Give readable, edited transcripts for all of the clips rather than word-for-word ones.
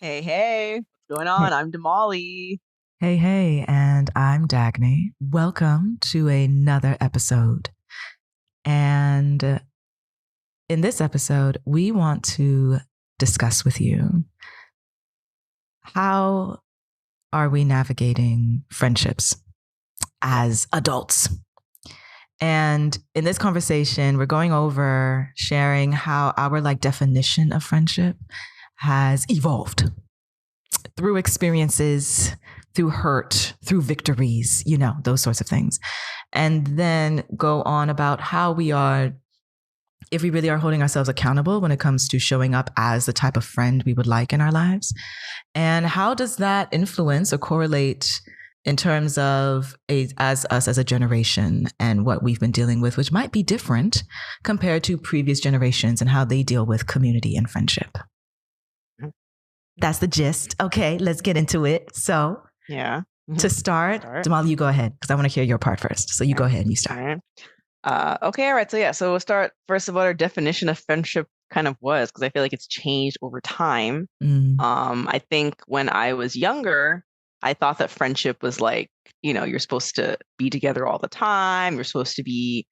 Hey, hey, what's going Hey, on? I'm Damali. hey, and I'm Dagny. Welcome to another episode. And in this episode, we want to discuss with you how are we navigating friendships Yeah. as adults. And in this conversation, we're going over sharing how our definition of friendship has evolved through experiences, through hurt, through victories, those sorts of things. And then go on about how we are, if we really are holding ourselves accountable when it comes to showing up as the type of friend we would like in our lives. And how does that influence or correlate in terms of as us as a generation and what we've been dealing with, which might be different compared to previous generations and how they deal with community and friendship. Mhm. That's the gist. Okay, let's get into it. So, Yeah. to start, Start. Jamal, you go ahead because I want to hear your part first. So, you All go right. ahead and you All start. right. Okay. All right. So we'll start first of what our definition of friendship kind of was, because I feel like it's changed over time. Mm, I think when I was younger, I thought that friendship was like, you're supposed to be together all the time. You're supposed to be,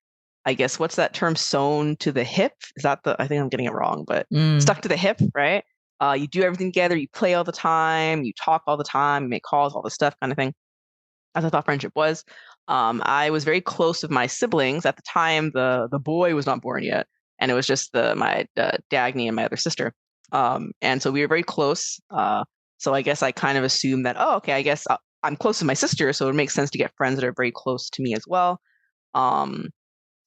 I guess, what's that term, sewn to the hip? Is that I think I'm getting it wrong, but mm, stuck to the hip, right? You do everything together, you play all the time, you talk all the time, you make calls, all this stuff kind of thing. As I thought friendship was. I was very close with my siblings. At the time, the boy was not born yet, and it was just my Dagny and my other sister. And so we were very close. So I guess I kind of assumed that, oh, okay, I guess I'm close to my sister, so it makes sense to get friends that are very close to me as well. Um,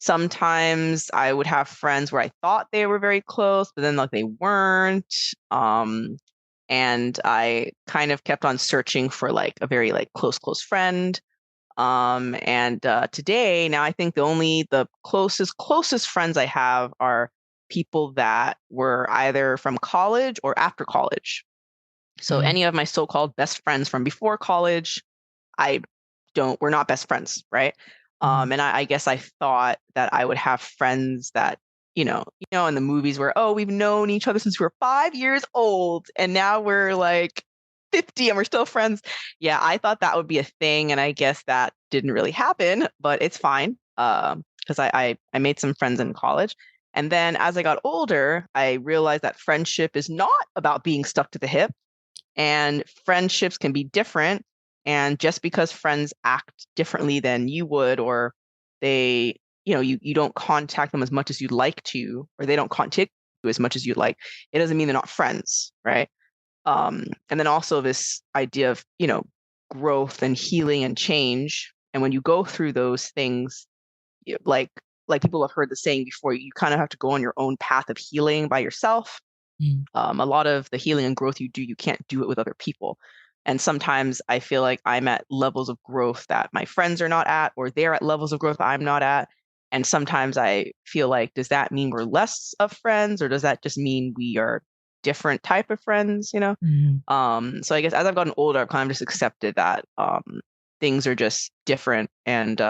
Sometimes I would have friends where I thought they were very close, but then like they weren't. And I kind of kept on searching for like a very like close friend. And today, now I think the closest friends I have are people that were either from college or after college. So mm, any of my so-called best friends from before college, I don't, we're not best friends, right? mm, And I guess I thought that I would have friends that, in the movies where, oh, we've known each other since we were 5 years old, and now we're like 50 and we're still friends. Yeah, I thought that would be a thing, and I guess that didn't really happen, but it's fine. Because I made some friends in college. And then as I got older, I realized that friendship is not about being stuck to the hip, and friendships can be different. And just because friends act differently than you would, or they, you don't contact them as much as you'd like to, or they don't contact you as much as you'd like, it doesn't mean they're not friends, right? And then also this idea of, growth and healing and change. And when you go through those things, like people have heard the saying before, you kind of have to go on your own path of healing by yourself. mm, A lot of the healing and growth you do, you can't do it with other people. And sometimes I feel like I'm at levels of growth that my friends are not at, or they're at levels of growth I'm not at. And sometimes I feel like, does that mean we're less of friends, or does that just mean we are different type of friends, mm, So I guess as I've gotten older, I've kind of just accepted that things are just different, and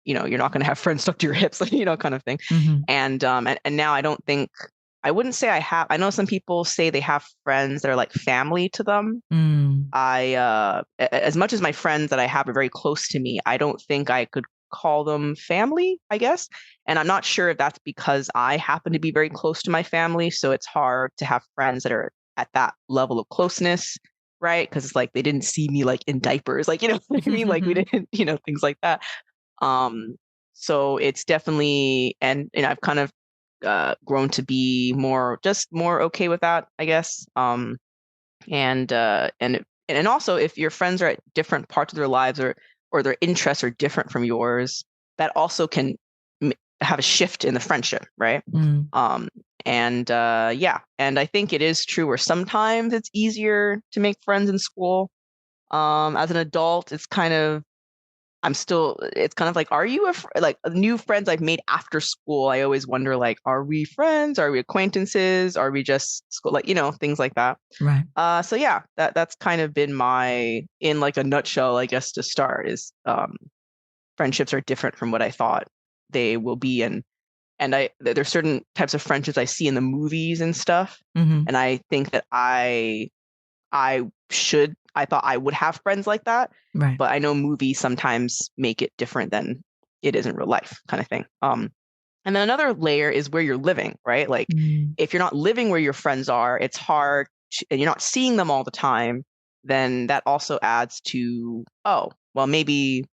you're not going to have friends stuck to your hips, kind of thing. mhm, And now I don't think, I wouldn't say I have. I know some people say they have friends that are like family to them. mm, As much as my friends that I have are very close to me, I don't think I could call them family, I guess. And I'm not sure if that's because I happen to be very close to my family, so it's hard to have friends that are at that level of closeness, right? Because it's like they didn't see me like in diapers, like, what I mean? Like we didn't, things like that. Um, so it's definitely, and I've kind of grown to be more okay with that, I guess. And also, if your friends are at different parts of their lives, or their interests are different from yours, that also can have a shift in the friendship, right? mm, Um, and yeah, and I think it is true where sometimes it's easier to make friends in school. As an adult, it's kind of like, are you like new friends I've made after school? I always wonder, like, are we friends? Are we acquaintances? Are we just school? Like, things like that. right. So yeah, that's kind of been in like a nutshell, I guess, to start is, friendships are different from what I thought they will be. And there's certain types of friendships I see in the movies and stuff. Mhm, And I think that I I thought I would have friends like that, Right. but I know movies sometimes make it different than it is in real life, kind of thing. And then another layer is where you're living, right? Like Mm. if you're not living where your friends are, it's hard and you're not seeing them all the time, then that also adds to, oh, well, maybe,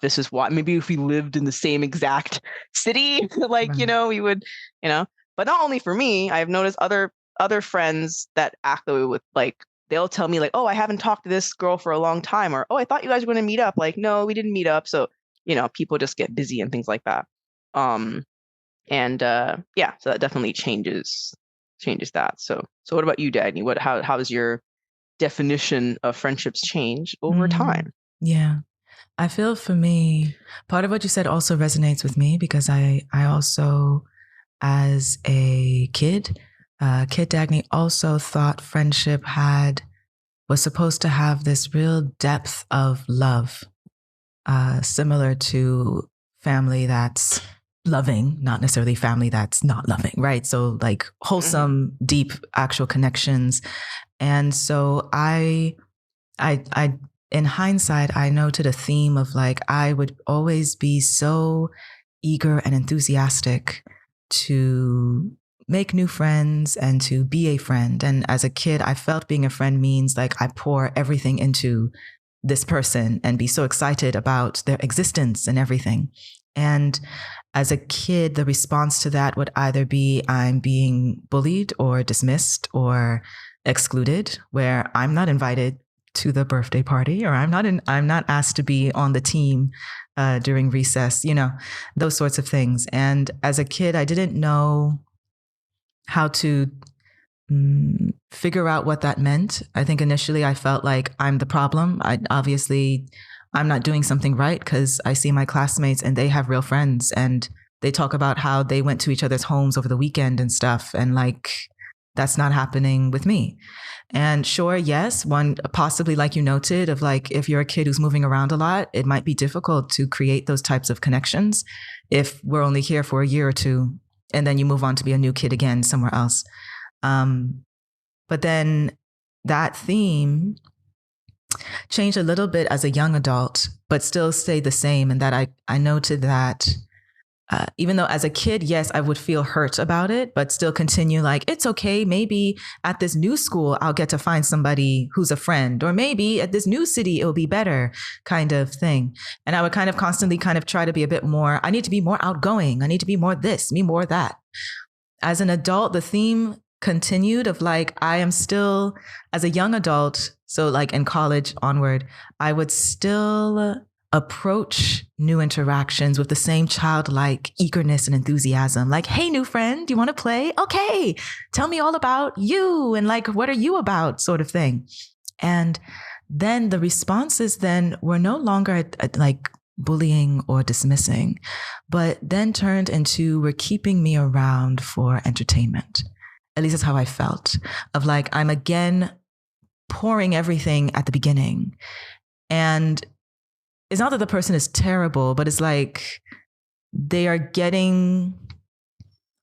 this is why, maybe if we lived in the same exact city, like, Right. we would, you know, but not only for me, I've noticed other friends that act the way with like, they'll tell me like, oh, I haven't talked to this girl for a long time, or, oh, I thought you guys were going to meet up. Like, no, we didn't meet up. So, people just get busy and things like that. And yeah, so that definitely changes that. So what about you, Dagny? How has your definition of friendships changed over time? Yeah. I feel for me, part of what you said also resonates with me because I also, as a kid, Kid Dagny also thought friendship was supposed to have this real depth of love, similar to family that's loving, not necessarily family that's not loving, right? So like wholesome, deep, actual connections. And so I in hindsight, I noted a theme of like, I would always be so eager and enthusiastic to make new friends and to be a friend. And as a kid, I felt being a friend means like I pour everything into this person and be so excited about their existence and everything. And as a kid, the response to that would either be I'm being bullied or dismissed or excluded, where I'm not invited to the birthday party, or I'm not asked to be on the team during recess, those sorts of things. And as a kid, I didn't know how to figure out what that meant. I think initially I felt like I'm the problem. I'm not doing something right because I see my classmates and they have real friends and they talk about how they went to each other's homes over the weekend and stuff. And like, that's not happening with me. And sure, yes, one possibly like you noted of like, if you're a kid who's moving around a lot, it might be difficult to create those types of connections if we're only here for a year or two and then you move on to be a new kid again somewhere else. But then that theme changed a little bit as a young adult, but still stayed the same. And that I noted that even though as a kid, yes, I would feel hurt about it, but still continue like, it's okay. Maybe at this new school, I'll get to find somebody who's a friend, or maybe at this new city, it'll be better kind of thing. And I would kind of constantly kind of try to be a bit more, I need to be more outgoing. I need to be more this, me more that. As an adult, the theme continued of like, I am still, as a young adult, so like in college onward, I would still approach new interactions with the same childlike eagerness and enthusiasm. Like, hey, new friend, do you want to play? Okay, tell me all about you and like, what are you about sort of thing. And then the responses then were no longer like bullying or dismissing, but then turned into we're keeping me around for entertainment. At least that's how I felt of like, I'm again pouring everything at the beginning. And it's not that the person is terrible, but it's like they are getting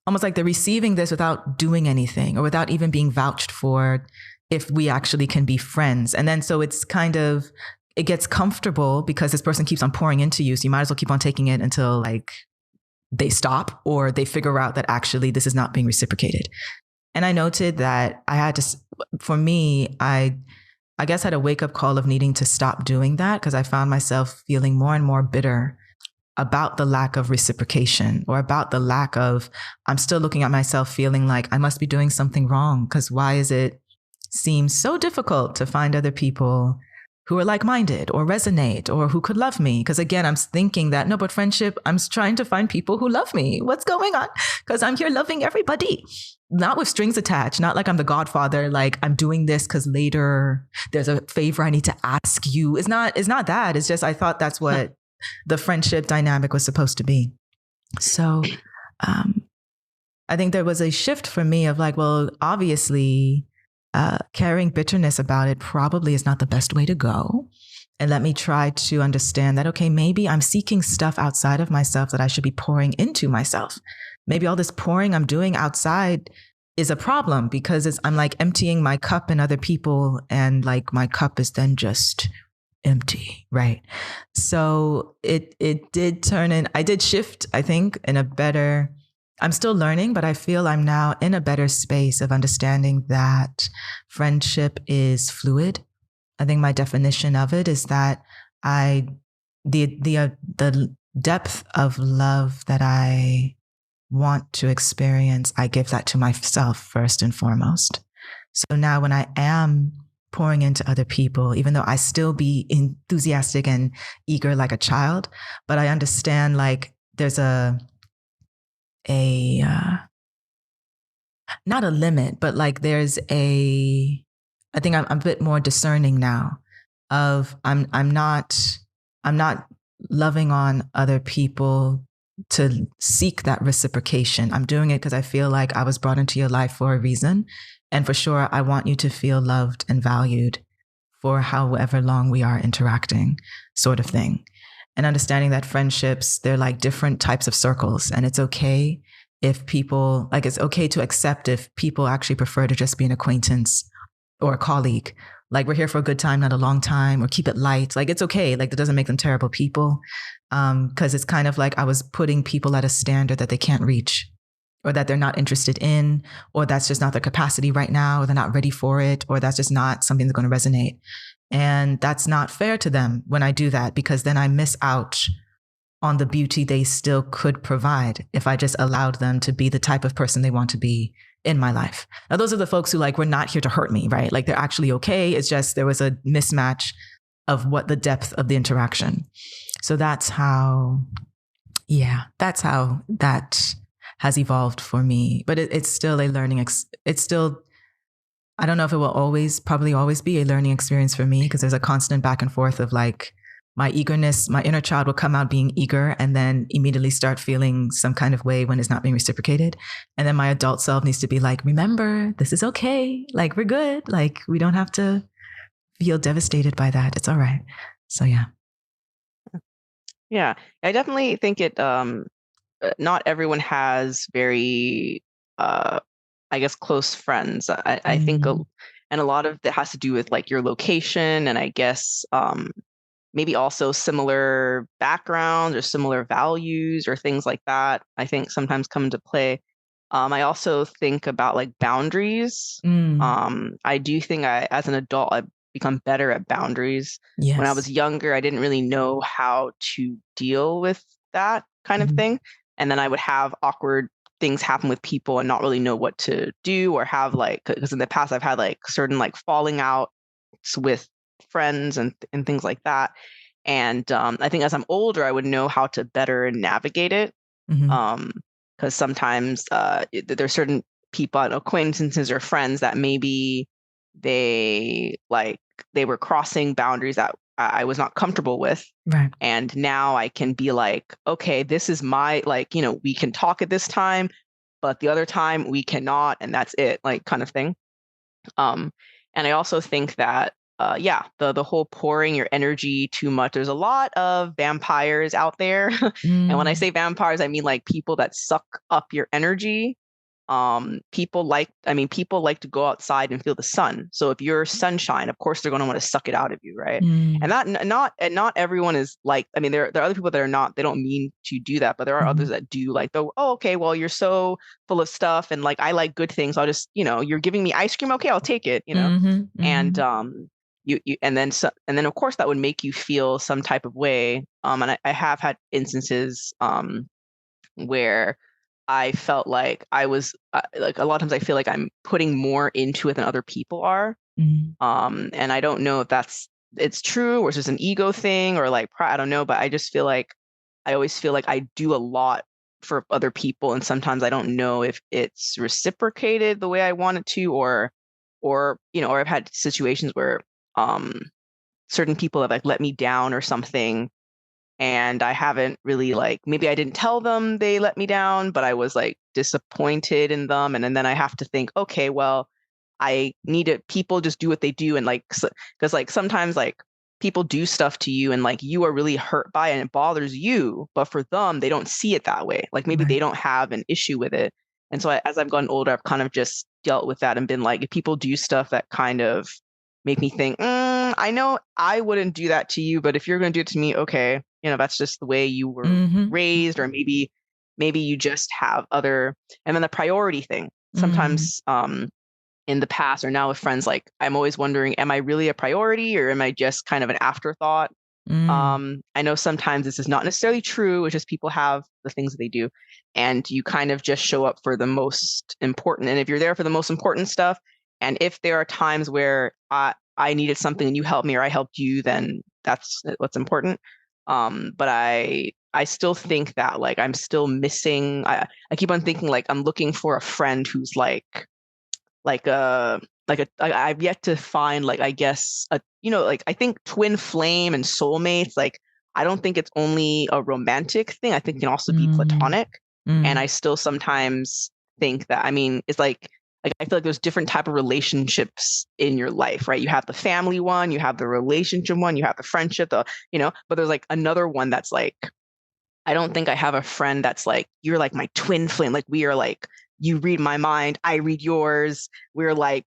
almost like they're receiving this without doing anything or without even being vouched for if we actually can be friends. And then so it's kind of, it gets comfortable because this person keeps on pouring into you. So you might as well keep on taking it until like they stop or they figure out that actually this is not being reciprocated. And I noted that I had to, for me, I guess I had a wake up call of needing to stop doing that because I found myself feeling more and more bitter about the lack of reciprocation or about the lack of, I'm still looking at myself feeling like I must be doing something wrong because why is it seem so difficult to find other people who are like-minded or resonate or who could love me? Because again, I'm thinking that, no, but friendship, I'm trying to find people who love me. What's going on? Because I'm here loving everybody. Not with strings attached, not like I'm the godfather, like I'm doing this because later there's a favor I need to ask you. It's not that. It's just, I thought that's what the friendship dynamic was supposed to be. So I think there was a shift for me of like, well, obviously carrying bitterness about it probably is not the best way to go. And let me try to understand that, okay, maybe I'm seeking stuff outside of myself that I should be pouring into myself. Maybe all this pouring I'm doing outside is a problem because I'm like emptying my cup in other people, and like my cup is then just empty, right? So it did turn in. I did shift, I think, in a better. I'm still learning, but I feel I'm now in a better space of understanding that friendship is fluid. I think my definition of it is that I the depth of love that I want to experience, I give that to myself first and foremost. So now when I am pouring into other people, even though I still be enthusiastic and eager like a child, but I understand like there's a not a limit, but like there's a, I think I'm a bit more discerning now of I'm not loving on other people to seek that reciprocation. I'm doing it because I feel like I was brought into your life for a reason. And for sure, I want you to feel loved and valued for however long we are interacting, sort of thing. And understanding that friendships, they're like different types of circles. And it's okay if people, like, it's okay to accept if people actually prefer to just be an acquaintance or a colleague. Like, we're here for a good time, not a long time, or keep it light. Like, it's okay. Like, that doesn't make them terrible people. Because it's kind of like I was putting people at a standard that they can't reach, or that they're not interested in, or that's just not their capacity right now, or they're not ready for it, or that's just not something that's going to resonate. And that's not fair to them when I do that, because then I miss out on the beauty they still could provide if I just allowed them to be the type of person they want to be in my life. Now, those are the folks who like, were not here to hurt me, right? Like, they're actually okay. It's just there was a mismatch of what the depth of the interaction. So that's how that has evolved for me. But it's still a learning, it's still, I don't know if it will probably always be a learning experience for me, because there's a constant back and forth of like, my eagerness, my inner child will come out being eager and then immediately start feeling some kind of way when it's not being reciprocated. And then my adult self needs to be like, remember, this is okay. Like, we're good. Like, we don't have to feel devastated by that. It's all right. So, yeah. Yeah, I definitely think not everyone has very, I guess, close friends. I think, and a lot of that has to do with like your location, and I guess, maybe also similar backgrounds or similar values or things like that, I think sometimes come into play. I also think about like boundaries. I do think as an adult, I've become better at boundaries. Yes. When I was younger, I didn't really know how to deal with that kind of thing. And then I would have awkward things happen with people and not really know what to do, or have like, because in the past I've had like certain like falling outs with friends and things like that. And I think as I'm older, I would know how to better navigate it. Because sometimes there's certain people, acquaintances or friends, that maybe they were crossing boundaries that I was not comfortable with. Right. And now I can be like, okay, this is my, like, we can talk at this time, but the other time we cannot, and that's it, like, kind of thing. And I also think that, the whole pouring your energy too much. There's a lot of vampires out there. And when I say vampires, I mean like people that suck up your energy. People like to go outside and feel the sun. So if you're sunshine, of course they're going to want to suck it out of you, right? And not everyone is like, I mean, there are other people that are not, they don't mean to do that, but there are others that do, like, oh, okay, well, you're so full of stuff, and like, I like good things. I'll just, you're giving me ice cream, okay, I'll take it, and and then of course that would make you feel some type of way. And I have had instances where I felt like I was like, a lot of times I feel like I'm putting more into it than other people are. And I don't know if it's true, or it's just an ego thing, or like I don't know, but I just feel like I always feel like I do a lot for other people, and sometimes I don't know if it's reciprocated the way I want it to, or I've had situations where certain people have like let me down or something, and I haven't really, like, maybe I didn't tell them they let me down, but I was like disappointed in them. And then I have to think, okay, well, I need to, people just do what they do. And like, because like sometimes like people do stuff to you and like you are really hurt by it and it bothers you, but for them, they don't see it that way. Like maybe they don't have an issue with it. And so as I've gotten older, I've kind of just dealt with that and been like, if people do stuff that kind of make me think, I know I wouldn't do that to you, but if you're going to do it to me, okay, that's just the way you were raised, or maybe you just have other. And then the priority thing. Sometimes in the past or now with friends, like I'm always wondering, am I really a priority or am I just kind of an afterthought? I know sometimes this is not necessarily true. It's just people have the things that they do, and you kind of just show up for the most important. And if you're there for the most important stuff, and if there are times where I needed something and you helped me or I helped you, then that's what's important. But I still think that like I'm still missing. I keep on thinking like I'm looking for a friend who's like a I've yet to find like I guess a like I think twin flame and soulmates, like I don't think it's only a romantic thing. I think it can also be platonic. And I still sometimes think that, I mean, it's like I feel like there's different type of relationships in your life, right? You have the family one, you have the relationship one, you have the friendship, but there's like another one that's like, I don't think I have a friend that's like, you're like my twin flame. Like we are like, you read my mind, I read yours. We're like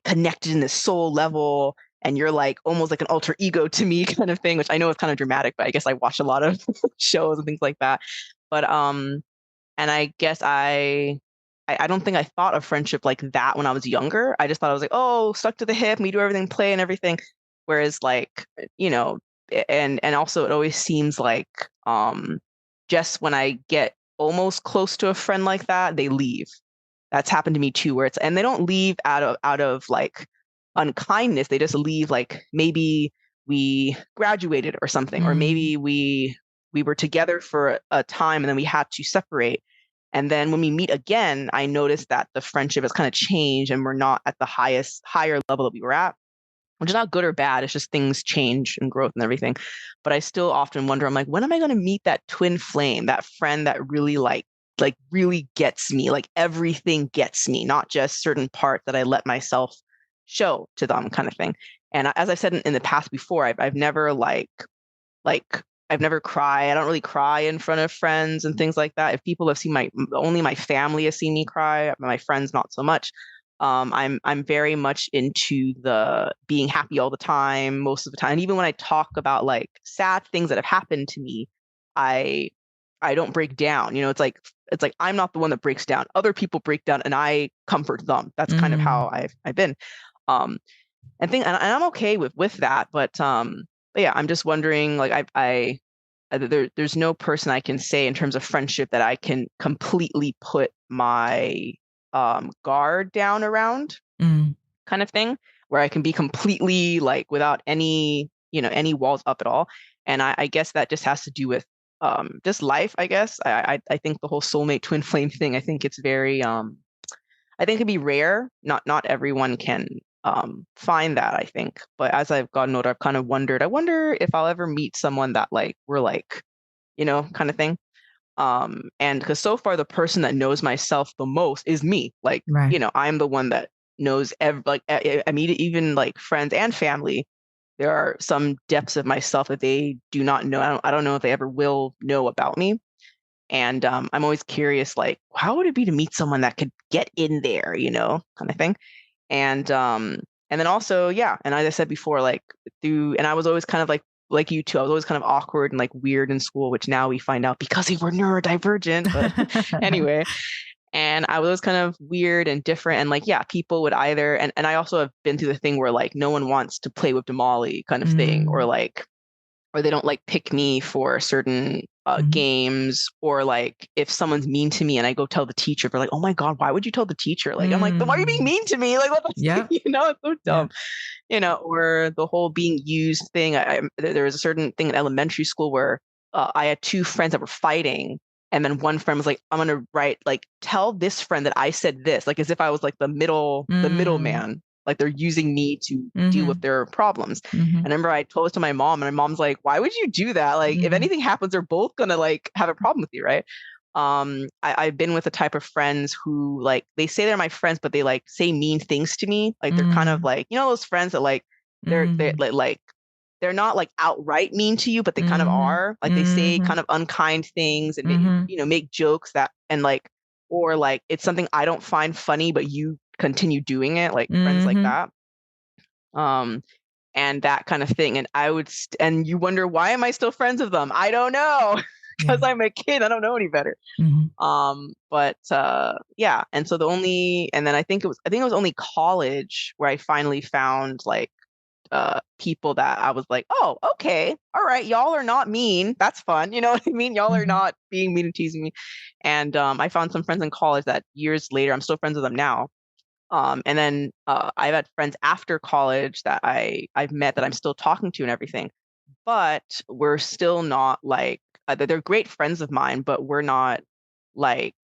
connected in this soul level. And you're like almost like an alter ego to me kind of thing, which I know is kind of dramatic, but I guess I watch a lot of shows and things like that. But and I guess I don't think I thought of friendship like that when I was younger. I just thought I was like, oh, stuck to the hip, we do everything, play and everything. Whereas like, and also it always seems like just when I get almost close to a friend like that, they leave. That's happened to me too, where and they don't leave out of like unkindness. They just leave like maybe we graduated or something, or maybe we were together for a time and then we had to separate. And then when we meet again, I noticed that the friendship has kind of changed and we're not at the higher level that we were at, which is not good or bad. It's just things change and growth and everything. But I still often wonder, I'm like, when am I going to meet that twin flame, that friend that really like really gets me, like everything gets me, not just certain parts that I let myself show to them kind of thing. And as I've said in the past before, I've never like I've never cried. I don't really cry in front of friends and things like that. If people have seen only my family has seen me cry, my friends not so much. I'm very much into the being happy all the time, most of the time. And even when I talk about like sad things that have happened to me, I I don't break down. It's like I'm not the one that breaks down. Other people break down and I comfort them. That's kind of how I've been. Um and I'm okay with that, but yeah, I'm just wondering, like there's no person I can say in terms of friendship that I can completely put my guard down around kind of thing, where I can be completely like without any walls up at all. And I guess that just has to do with just life, I guess. I think the whole soulmate twin flame thing, I think it's very I think it can be rare. Not everyone can find that, I think. But as I've gotten older, I've kind of wondered, I wonder if I'll ever meet someone that like we're like, kind of thing. And because so far the person that knows myself the most is me. Like, Right. I'm the one that knows I mean, even like friends and family, there are some depths of myself that they do not know. I don't know if they ever will know about me. And I'm always curious, like, how would it be to meet someone that could get in there, kind of thing. And then also, yeah, and as I said before, like and I was always kind of like you too, I was always kind of awkward and like weird in school, which now we find out because we were neurodivergent. But anyway, and I was always kind of weird and different. And like, yeah, people would either, and I also have been through the thing where like no one wants to play with Damali kind of thing, or they don't like pick me for certain games, or like if someone's mean to me and I go tell the teacher, they're like, oh my God, why would you tell the teacher? Like, I'm like, then why are you being mean to me? Like, what the Yeah. it's so dumb. Or the whole being used thing. There was a certain thing in elementary school where I had two friends that were fighting. And then one friend was like, I'm going to write, like, tell this friend that I said this, like as if I was like the middleman, like they're using me to deal with their problems. And I remember I told this to my mom, and my mom's like, why would you do that? Like, if anything happens, they're both going to like have a problem with you, right? I've been with a type of friends who like they say they're my friends, but they like say mean things to me. Like they're kind of like, those friends that like they're like they're not like outright mean to you, but they kind of are. Like they say kind of unkind things and make jokes that and like, or like it's something I don't find funny, but you continue doing it, like friends like Mm-hmm. that. And that kind of thing. And and you wonder, why am I still friends with them? I don't know, Yeah. because I'm a kid. I don't know any better. Mm-hmm. But yeah. And so and then I think it was only college where I finally found like people that I was like, oh, okay, all right, y'all are not mean. That's fun. You know what I mean? Y'all are Mm-hmm. not being mean and teasing me. And I found some friends in college that years later, I'm still friends with them now. And then I've had friends after college that I've met that I'm still talking to and everything, but we're still not like they're great friends of mine, but we're not like,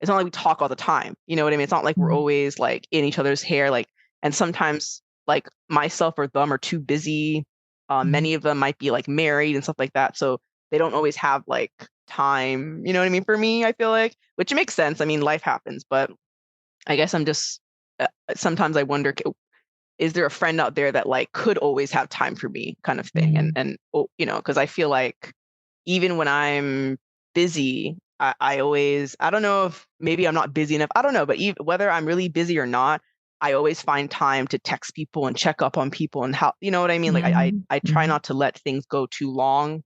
it's not like we talk all the time. You know what I mean? It's not like we're always like in each other's hair. Like, and sometimes like myself or them are too busy. Many of them might be like married and stuff like that, so they don't always have like time. You know what I mean? For me, I feel like, which makes sense. I mean, life happens, but I guess I'm just sometimes I wonder, is there a friend out there that like could always have time for me, kind of thing? And oh, you know, because I feel like even when I'm busy, I always, I don't know if maybe I'm not busy enough. I don't know, but even, whether I'm really busy or not, I always find time to text people and check up on people and how, you know what I mean? Like I try Mm-hmm. not to let things go too long,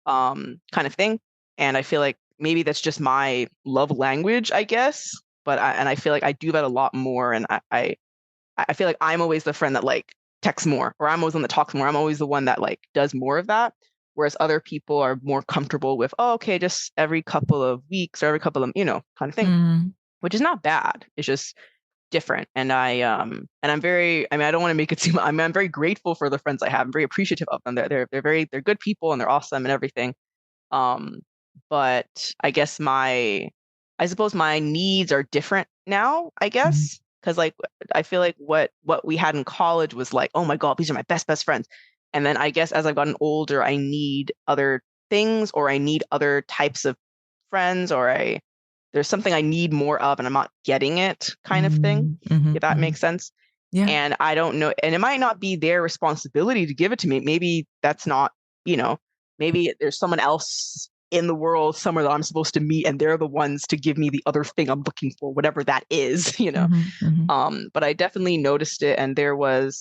kind of thing. And I feel like maybe that's just my love language, I guess. But I feel like I do that a lot more. And I feel like I'm always the friend that like texts more, or I'm always the one that talks more. I'm always the one that like does more of that. Whereas other people are more comfortable with, oh, okay, just every couple of weeks or every couple of, you know, kind of thing, Mm-hmm. which is not bad. It's just different. And and I'm very, I mean, I don't want to make it seem, I'm very grateful for the friends I have. I'm very appreciative of them. They're good people and they're awesome and everything. Um, but I guess I suppose my needs are different now, I guess. Because like I feel like what we had in college was like, oh my God, these are my best friends. And then I guess as I've gotten older, I need other things, or I need other types of friends, or there's something I need more of and I'm not getting it, kind of thing. Mm-hmm. If that Mm-hmm. makes sense. Yeah. And I don't know, and it might not be their responsibility to give it to me. Maybe that's not, you know, maybe there's someone else in the world somewhere that I'm supposed to meet, and they're the ones to give me the other thing I'm looking for, whatever that is, you know. Mm-hmm. Mm-hmm. But I definitely noticed it, and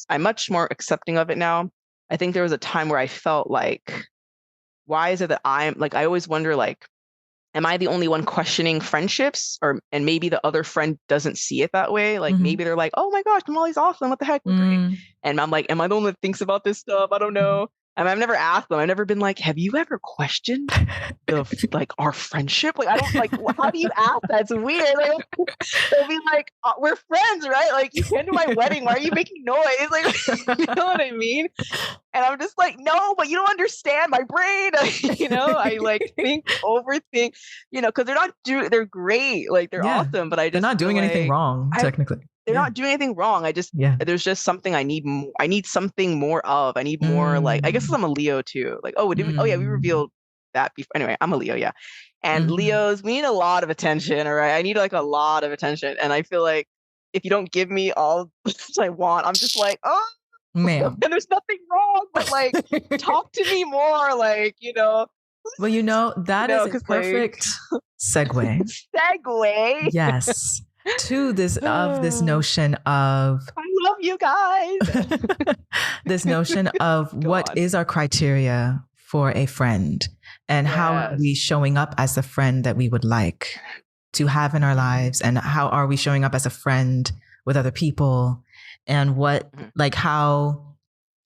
I'm much more accepting of it now. I think there was a time where I felt like, why is it that I always wonder, like, am I the only one questioning friendships, or and maybe the other friend doesn't see it that way? Like Mm-hmm. maybe they're like, oh my gosh, Molly's awesome, what the heck, we're great. Mm-hmm. And I'm like, am I the one that thinks about this stuff? I don't know. And I've never asked them. I've never been like, have you ever questioned like our friendship? Like I don't like, how do you ask that? It's weird. Like, they'll be like, we're friends, right? Like you came to my wedding. Why are you making noise? Like, you know what I mean? And I'm just like, no, but you don't understand my brain. You know, I like overthink, you know, because they're great. Like they're Yeah. awesome. But I They're just not feel doing anything like wrong, technically. they're Yeah. not doing anything wrong. Yeah. There's just something I need more. I need something more of. I need more, like, I guess 'cause Mm. I'm a Leo too. Like, oh yeah, we Mm. revealed that before. Anyway, I'm a Leo, yeah. And Mhm. Leos, we need a lot of attention, all right? I need like a lot of attention. And I feel like if you don't give me all I want, I'm just like, oh, Ma'am. and there's nothing wrong, but like talk to me more, like, Well, that is a because like perfect segue. segue. Yes. To this I notion of love you guys. this notion of Go what on. is our criteria for a friend, and how are we Yes. showing up as the friend that we would like to have in our lives, and how are we showing up as a friend with other people, and how,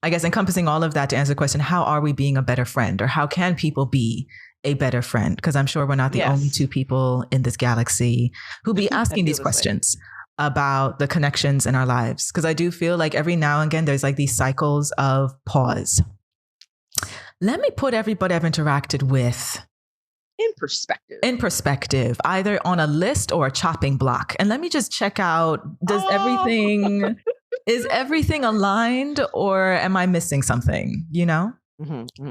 I guess, encompassing all of that to answer the question, how are we being a better friend, or how can people be a better friend? Because I'm sure we're not the only Yes. two people in this galaxy who be asking feel these this way. questions about the connections in our lives. Because I do feel like every now and again, there's like these cycles of pause. Let me put everybody I've interacted with In perspective, either on a list or a chopping block. And let me just check out, is everything aligned, or am I missing something,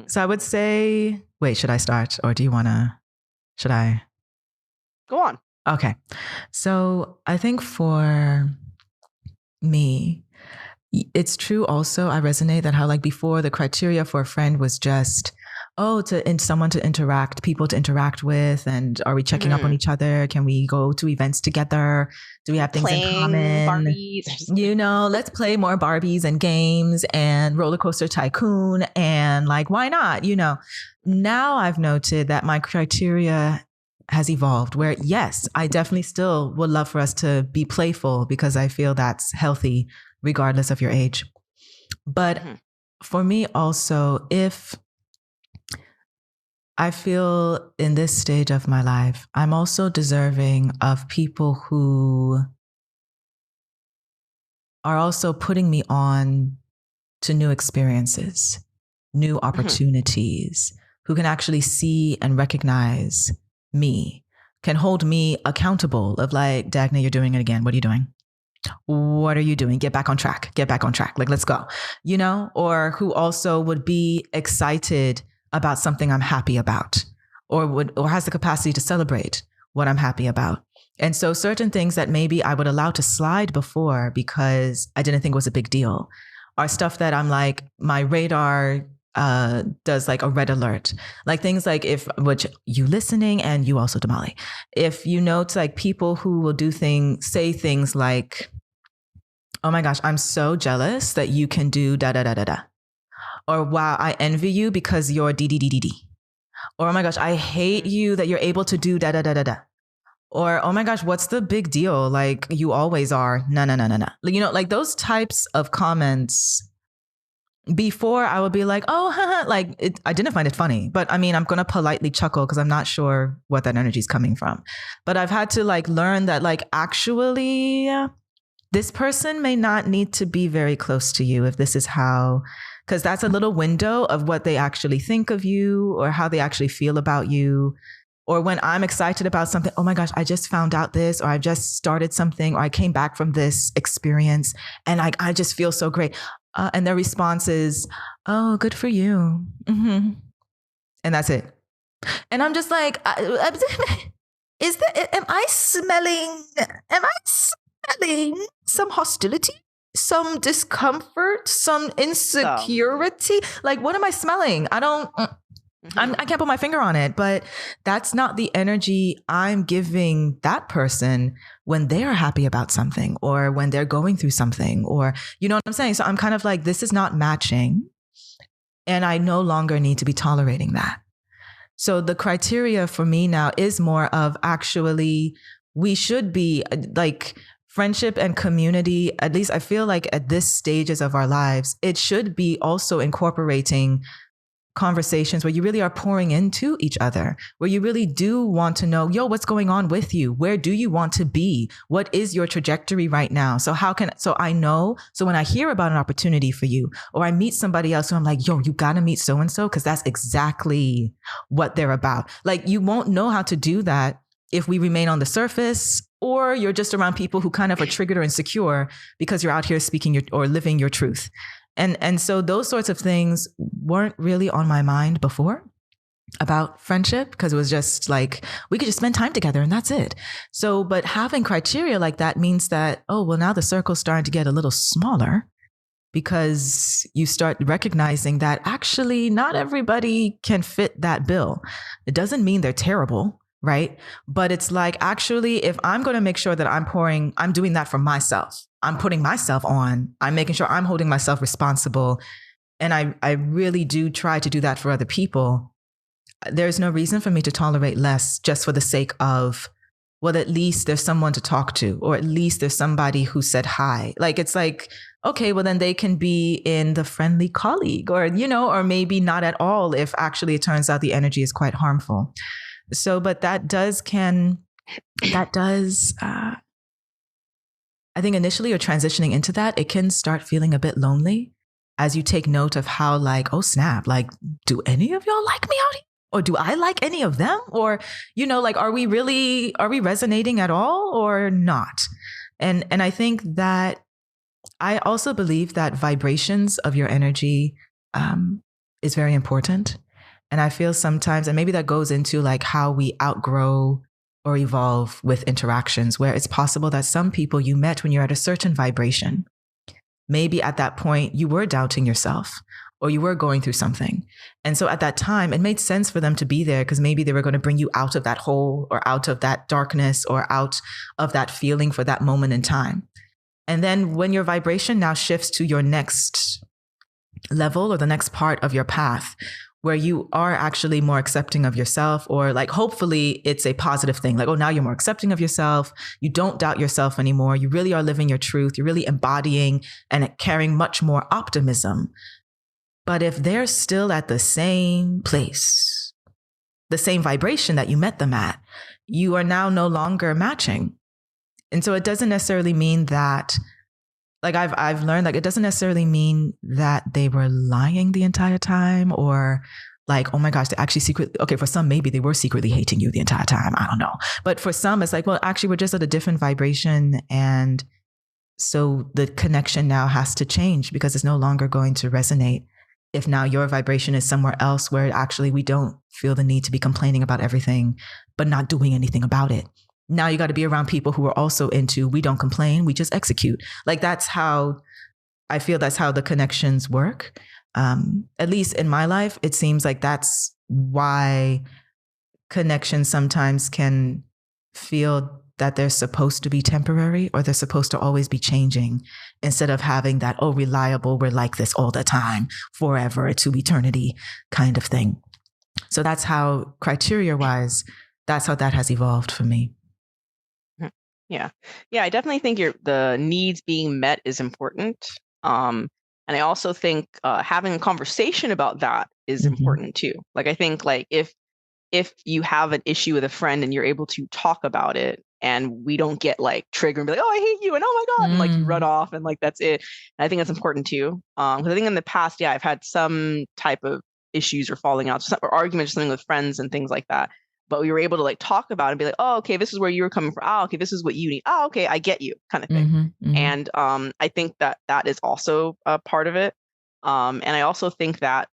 So I would say, wait, should I start, or should I? Go on. Okay. So I think for me, it's true also, I resonate that how like before the criteria for a friend was just, someone to interact, people to interact with, and are we checking up on each other? Can we go to events together? Do we have things in common? Barbies. Let's play more Barbies and games and Roller Coaster Tycoon, and like, why not? Now I've noted that my criteria has evolved where, yes, I definitely still would love for us to be playful because I feel that's healthy regardless of your age. But for me also, if I feel in this stage of my life, I'm also deserving of people who are also putting me on to new experiences, new opportunities, who can actually see and recognize me, can hold me accountable of like, Dagny, you're doing it again. What are you doing? What are you doing? Get back on track. Get back on track. Like, let's go, or who also would be excited about something I'm happy about, or has the capacity to celebrate what I'm happy about. And so certain things that maybe I would allow to slide before because I didn't think was a big deal are stuff that I'm like, my radar does like a red alert, like things like which you listening and you also, Damali, if you note like people who will say things like, oh my gosh, I'm so jealous that you can do da da da da da, or wow, I envy you because you're d, or oh my gosh, I hate you that you're able to do da da da da da, or oh my gosh, what's the big deal? Like you always are, no. Like those types of comments. Before I would be like, oh, haha, like I didn't find it funny, but I mean, I'm going to politely chuckle because I'm not sure what that energy is coming from. But I've had to like learn that like, actually, this person may not need to be very close to you if this is how, because that's a little window of what they actually think of you or how they actually feel about you. Or when I'm excited about something, oh my gosh, I just found out this, or I just started something, or I came back from this experience and I just feel so great. And their response is, oh, good for you. Mm-hmm. And that's it. And I'm just like, am I smelling some hostility, some discomfort, some insecurity? Like, what am I smelling? I can't put my finger on it, but that's not the energy I'm giving that person when they're happy about something or when they're going through something, or, you know what I'm saying? So I'm kind of like, this is not matching, and I no longer need to be tolerating that. So the criteria for me now is more of actually, we should be like friendship and community. At least I feel like at this stages of our lives, it should be also incorporating conversations where you really are pouring into each other, where you really do want to know, what's going on with you? Where do you want to be? What is your trajectory right now? So I know, so when I hear about an opportunity for you, or I meet somebody else who I'm like, you gotta meet so-and-so, because that's exactly what they're about. Like, you won't know how to do that if we remain on the surface, or you're just around people who kind of are triggered or insecure because you're out here speaking or living your truth. And so those sorts of things weren't really on my mind before about friendship, because it was just like, we could just spend time together and that's it. So, but having criteria like that means that, now the circle's starting to get a little smaller, because you start recognizing that actually not everybody can fit that bill. It doesn't mean they're terrible, right? But it's like, actually, if I'm going to make sure that I'm doing that for myself. I'm putting myself on, I'm making sure I'm holding myself responsible. And I really do try to do that for other people. There's no reason for me to tolerate less just for the sake of, well, at least there's someone to talk to, or at least there's somebody who said hi. Like, it's like, okay, well then they can be in the friendly colleague, or, or maybe not at all if actually it turns out the energy is quite harmful. So, but I think initially you're transitioning into that, it can start feeling a bit lonely as you take note of how like, oh snap, like, do any of y'all like me out here? Or do I like any of them? Or, like, are we resonating at all or not? And I think that I also believe that vibrations of your energy is very important. And I feel sometimes, and maybe that goes into like how we outgrow or evolve with interactions, where it's possible that some people you met when you're at a certain vibration, maybe at that point you were doubting yourself, or you were going through something. And so at that time, it made sense for them to be there because maybe they were going to bring you out of that hole or out of that darkness or out of that feeling for that moment in time. And then when your vibration now shifts to your next level or the next part of your path, where you are actually more accepting of yourself, or like, hopefully it's a positive thing. Like, oh, now you're more accepting of yourself. You don't doubt yourself anymore. You really are living your truth. You're really embodying and carrying much more optimism. But if they're still at the same place, the same vibration that you met them at, you are now no longer matching. And so it doesn't necessarily mean that, like I've learned, like it doesn't necessarily mean that they were lying the entire time, or like, oh my gosh, they actually secretly, okay, for some, maybe they were secretly hating you the entire time. I don't know. But for some, it's like, well, actually we're just at a different vibration. And so the connection now has to change because it's no longer going to resonate if now your vibration is somewhere else where actually we don't feel the need to be complaining about everything, but not doing anything about it. Now you got to be around people who are also into, we don't complain, we just execute. Like that's how I feel that's how the connections work. At least in my life, it seems like that's why connections sometimes can feel that they're supposed to be temporary or they're supposed to always be changing, instead of having that, oh, reliable, we're like this all the time, forever to eternity kind of thing. So that's how, criteria wise, that's how that has evolved for me. Yeah. I definitely think the needs being met is important. And I also think having a conversation about that is important too. Like I think like if you have an issue with a friend and you're able to talk about it, and we don't get like triggered and be like, oh, I hate you, and oh my God, and like you run off and like that's it. And I think that's important too. Because I think in the past, I've had some type of issues or falling out or arguments or something with friends and things like that. But we were able to like talk about it and be like, oh, okay, this is where you were coming from. Oh, okay, this is what you need. Oh, okay, I get you, kind of thing. And I think that is also a part of it. And I also think that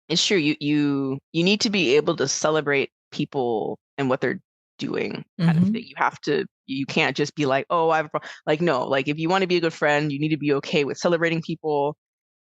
it's true. You need to be able to celebrate people and what they're doing, kind of thing. You can't just be like, oh, I have a problem. Like, no, like if you want to be a good friend, you need to be okay with celebrating people.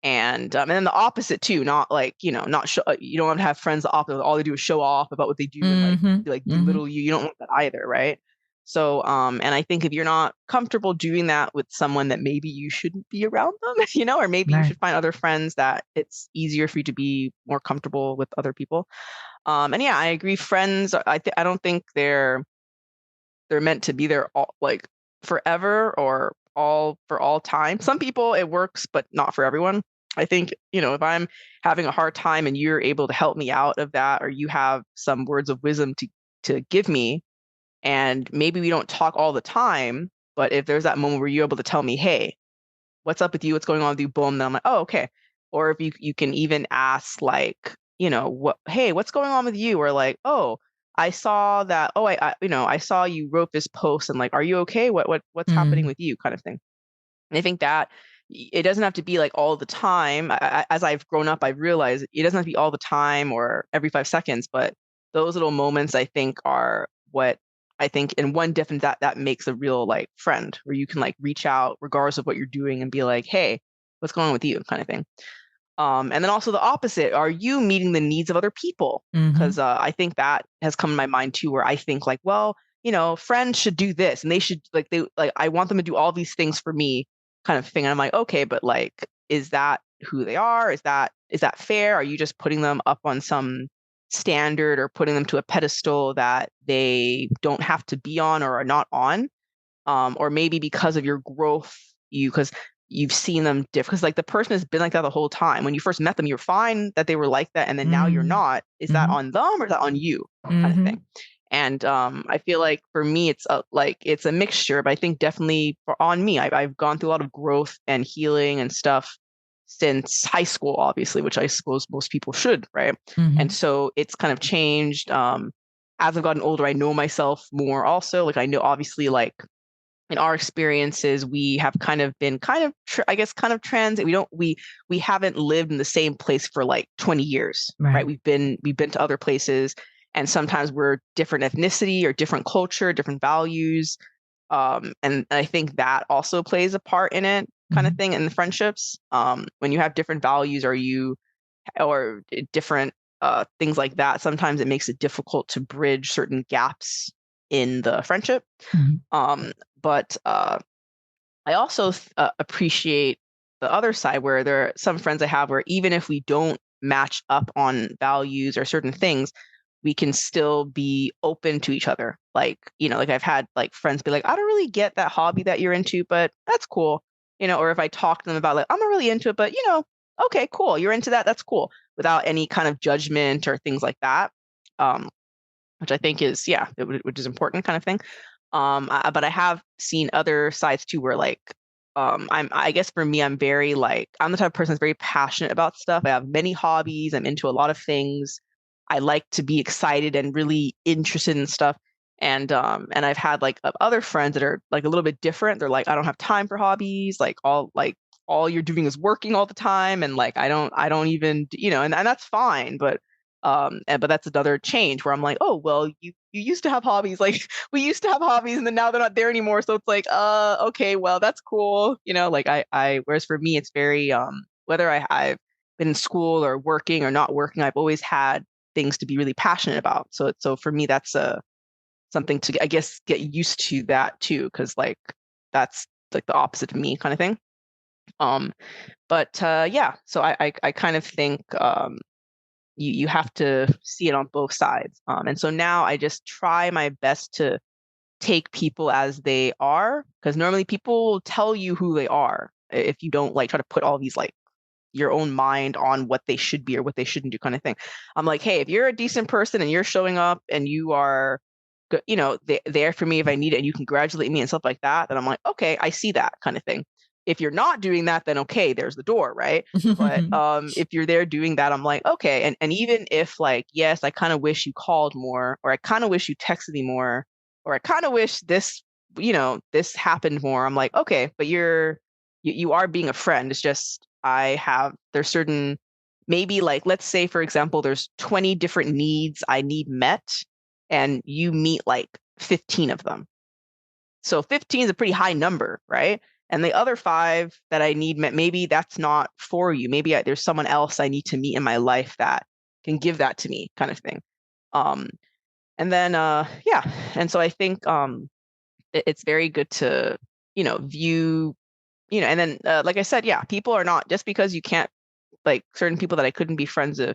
And then the opposite too, not like, not you don't want to have friends the opposite. All they do is show off about what they do and like belittle you. You don't want that either, right? So, and I think if you're not comfortable doing that with someone, that maybe you shouldn't be around them, or maybe you should find other friends that it's easier for you to be more comfortable with other people. And I agree. Friends, I don't think they're meant to be there all, like forever or for all time. Some people it works, but not for everyone. I think, if I'm having a hard time and you're able to help me out of that, or you have some words of wisdom to give me, and maybe we don't talk all the time, but if there's that moment where you're able to tell me, hey, what's up with you? What's going on with you? Boom. Then I'm like, oh, okay. Or if you can even ask like, hey, what's going on with you? Or like, oh, I saw that, oh, I saw you wrote this post and like, are you okay? What's happening with you, kind of thing. And I think that it doesn't have to be like all the time. As I've grown up, I've realized it doesn't have to be all the time or every 5 seconds, but those little moments I think are what I think in one different that makes a real like friend, where you can like reach out regardless of what you're doing and be like, hey, what's going on with you, kind of thing. And then also the opposite, are you meeting the needs of other people? Because I think that has come in my mind too, where I think like, well, friends should do this and they should I want them to do all these things for me, kind of thing. And I'm like, okay, but like, is that who they are? Is that fair? Are you just putting them up on some standard or putting them to a pedestal that they don't have to be on or are not on? Or maybe because of your growth, because you've seen them different, because like the person has been like that the whole time. When you first met them, you're fine that they were like that, and then now you're not. Is that on them or is that on you, kind of thing? And I feel like for me, it's a mixture, but I think definitely on me, I've gone through a lot of growth and healing and stuff since high school, obviously, which I suppose most people should, right? And so it's kind of changed. As I've gotten older, I know myself more also. Like I know, obviously, like in our experiences, we have kind of been I guess transit. We haven't lived in the same place for like 20 years, right? We've been to other places, and sometimes we're different ethnicity or different culture, different values. And I think that also plays a part in it, kind of Mhm. thing, in the friendships. When you have different values, or different things like that, sometimes it makes it difficult to bridge certain gaps in the friendship. Mhm. But I also appreciate the other side, where there are some friends I have where even if we don't match up on values or certain things, we can still be open to each other. Like, like I've had like friends be like, I don't really get that hobby that you're into, but that's cool. Or if I talk to them about like, I'm not really into it, but okay, cool. You're into that. That's cool. Without any kind of judgment or things like that. Um, which I think is, yeah, which is important, kind of thing. But I have seen other sides too, where like, I guess for me, I'm the type of person that's very passionate about stuff. I have many hobbies. I'm into a lot of things. I like to be excited and really interested in stuff. And I've had like other friends that are like a little bit different. They're like, I don't have time for hobbies. All you're doing is working all the time, and like I don't even, and that's fine. But that's another change where I'm like, oh well, you used to have hobbies, like we used to have hobbies, and then now they're not there anymore. So it's like, okay, well that's cool, like I whereas for me it's very whether I've been in school or working or not working, I've always had things to be really passionate about. So for me that's something to, I guess, get used to that too, because like that's like the opposite of me, kind of thing. Um, but yeah, so I kind of think you have to see it on both sides. And so now I just try my best to take people as they are, because normally people will tell you who they are if you don't like try to put all these like your own mind on what they should be or what they shouldn't do, kind of thing. I'm like, hey, if you're a decent person and you're showing up and you are there for me if I need it, and you congratulate me and stuff like that, then I'm like, okay, I see that, kind of thing. If you're not doing that, then okay, there's the door, right? But if you're there doing that, I'm like, okay. And even if like, yes, I kind of wish you called more, or I kind of wish you texted me more, or I kind of wish this happened more, I'm like, okay, but you are being a friend. It's just there's certain, maybe like, let's say for example, there's 20 different needs I need met, and you meet like 15 of them. So 15 is a pretty high number, right? And the other five that I need met, maybe that's not for you. Maybe there's someone else I need to meet in my life that can give that to me, kind of thing. Um, and then yeah, and so I think it's very good to view, and then like I said, yeah, people are not, just because you can't, like certain people that I couldn't be friends with,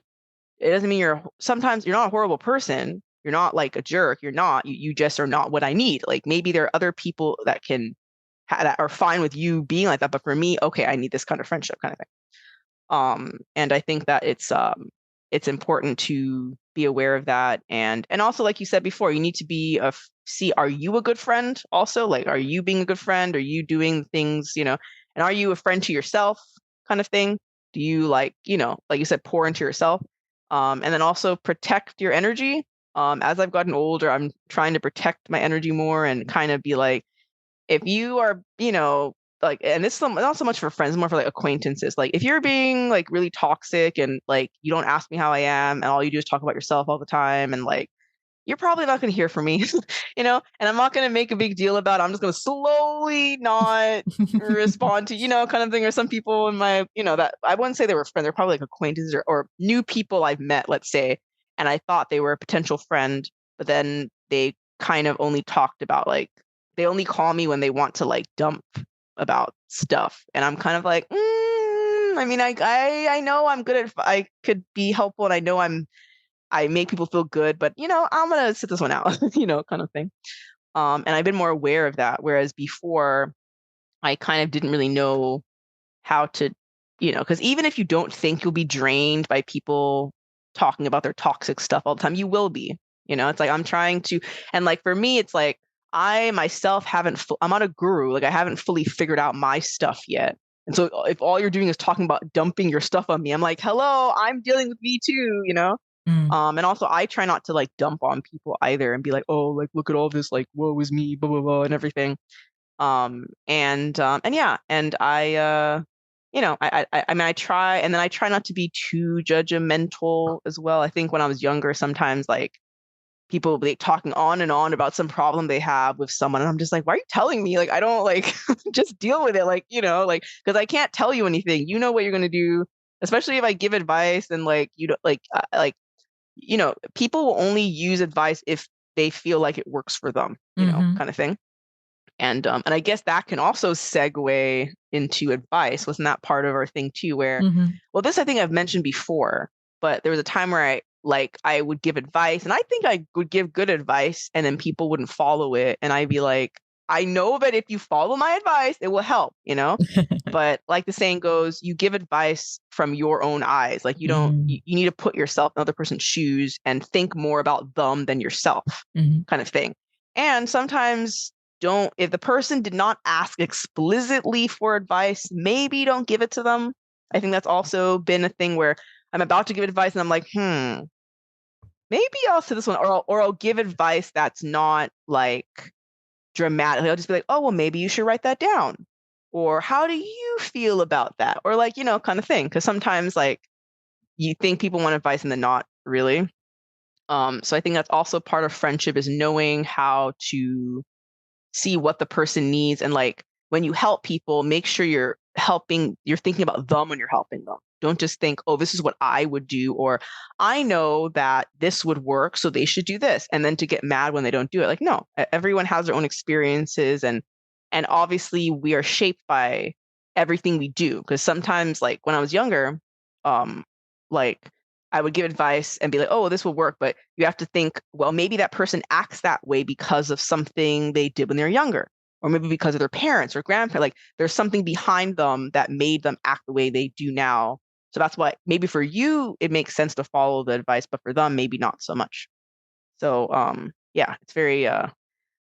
it doesn't mean sometimes you're not a horrible person. You're not like a jerk. You're not. You just are not what I need. Like maybe there are other people that are fine with you being like that. But for me, okay, I need this kind of friendship, kind of thing. And I think that it's important to be aware of that. And also, like you said before, you need to see, are you a good friend? Also, like, are you being a good friend? Are you doing things, and are you a friend to yourself, kind of thing? Do you, like, like you said, pour into yourself? And then also protect your energy. As I've gotten older, I'm trying to protect my energy more and kind of be like, if you are, like, and this is not so much for friends, more for like acquaintances. Like, if you're being like really toxic and like you don't ask me how I am and all you do is talk about yourself all the time, and like you're probably not going to hear from me, and I'm not going to make a big deal about it. I'm just going to slowly not respond to, kind of thing. Or some people in my, that I wouldn't say they were friends, they're probably like acquaintances or new people I've met, let's say, and I thought they were a potential friend, but then they kind of only talked about like, they only call me when they want to like dump about stuff. And I'm kind of like, I mean, I know I'm good at, I could be helpful, and I know I make people feel good, but I'm gonna sit this one out, kind of thing. And I've been more aware of that, whereas before I kind of didn't really know how to, because even if you don't think you'll be drained by people talking about their toxic stuff all the time, you will be. It's like I'm trying to, and like for me, it's like I myself I'm not a guru, like I haven't fully figured out my stuff yet. And so if all you're doing is talking about dumping your stuff on me, I'm like, hello, I'm dealing with me too. Mm. And also I try not to like dump on people either and be like, oh, like look at all this, like woe is me, blah blah blah, and everything. And yeah, and I mean, I try, and then I try not to be too judgmental as well. I think when I was younger, sometimes like people like talking on and on about some problem they have with someone, and I'm just like, why are you telling me? Like, I don't like just deal with it, like, like, because I can't tell you anything. You know what you're gonna do, especially if I give advice and like you don't like people will only use advice if they feel like it works for them, kind of thing. And I guess that can also segue into advice. Wasn't that part of our thing too? Where, well, this I think I've mentioned before, but there was a time where I would give advice, and I think I would give good advice, and then people wouldn't follow it, and I'd be like, I know that if you follow my advice, it will help, But like the saying goes, you give advice from your own eyes. Like you don't, you need to put yourself in other person's shoes and think more about them than yourself, kind of thing. And sometimes if the person did not ask explicitly for advice, maybe don't give it to them. I think that's also been a thing where I'm about to give advice and I'm like, maybe I'll say this one, or I'll give advice that's not like dramatic. I'll just be like, oh, well, maybe you should write that down. Or how do you feel about that? Or like, kind of thing. Because sometimes like you think people want advice and then not really. So I think that's also part of friendship, is knowing how to see what the person needs. And like when you help people, make sure you're thinking about them when you're helping them. Don't just think, oh, this is what I would do, or I know that this would work, so they should do this. And then to get mad when they don't do it. Like, no, everyone has their own experiences. And obviously we are shaped by everything we do. Because sometimes like when I was younger, like I would give advice and be like, oh, well, this will work. But you have to think, well, maybe that person acts that way because of something they did when they were younger, or maybe because of their parents or grandparents. Like there's something behind them that made them act the way they do now. So that's why maybe for you, it makes sense to follow the advice, but for them, maybe not so much. So yeah, it's very,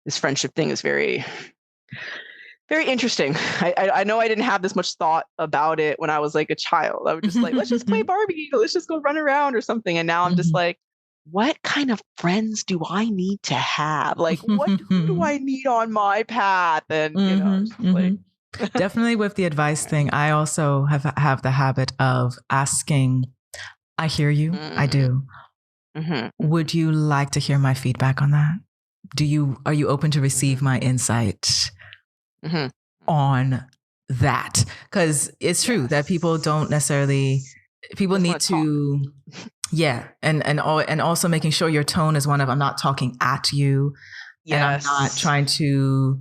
this friendship thing is very, very interesting. I know I didn't have this much thought about it when I was like a child. I was just like, let's just play Barbie. Let's just go run around or something. And now I'm just like, what kind of friends do I need to have? Like, who do I need on my path? And, like. Definitely with the advice thing, I also have the habit of asking, I hear you. I do. Would you like to hear my feedback on that? Are you open to receive my insight on that? Because it's true that people don't necessarily, people need to, and also making sure your tone is one of, I'm not talking at you, and I'm not trying to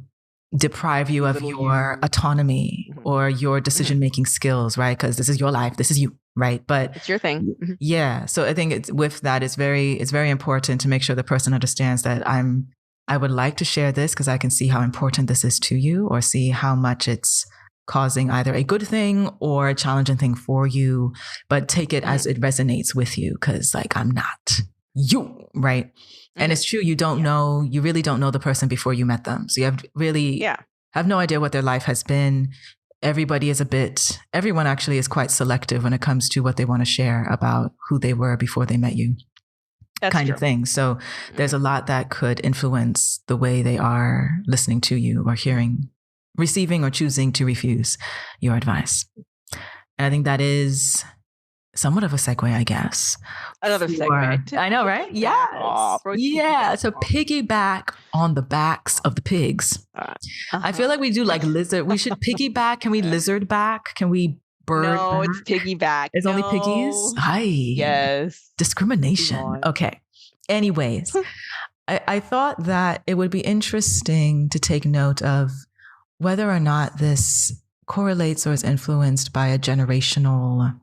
deprive you of your autonomy or your decision-making skills, right? Because this is your life, this is you, right? But it's your thing. Yeah. So I think with that, it's very important to make sure the person understands that I would like to share this because I can see how important this is to you, or see how much it's causing either a good thing or a challenging thing for you, but take it as it resonates with you, because like I'm not you, right? And it's true, you really don't know the person before you met them. So you have no idea what their life has been. Everyone actually is quite selective when it comes to what they want to share about who they were before they met you. That's kind true. Of thing. So there's a lot that could influence the way they are listening to you or receiving or choosing to refuse your advice. And I think that is somewhat of a segue, I guess. Another segue. I know, right? Yeah. So piggyback on the backs of the pigs. I feel like we do like lizard. We should piggyback. Can we lizard back? Can we bird No, back? It's piggyback. It's only piggies? Hi. Yes. Discrimination. Okay. Anyways, I thought that it would be interesting to take note of whether or not this correlates or is influenced by a generational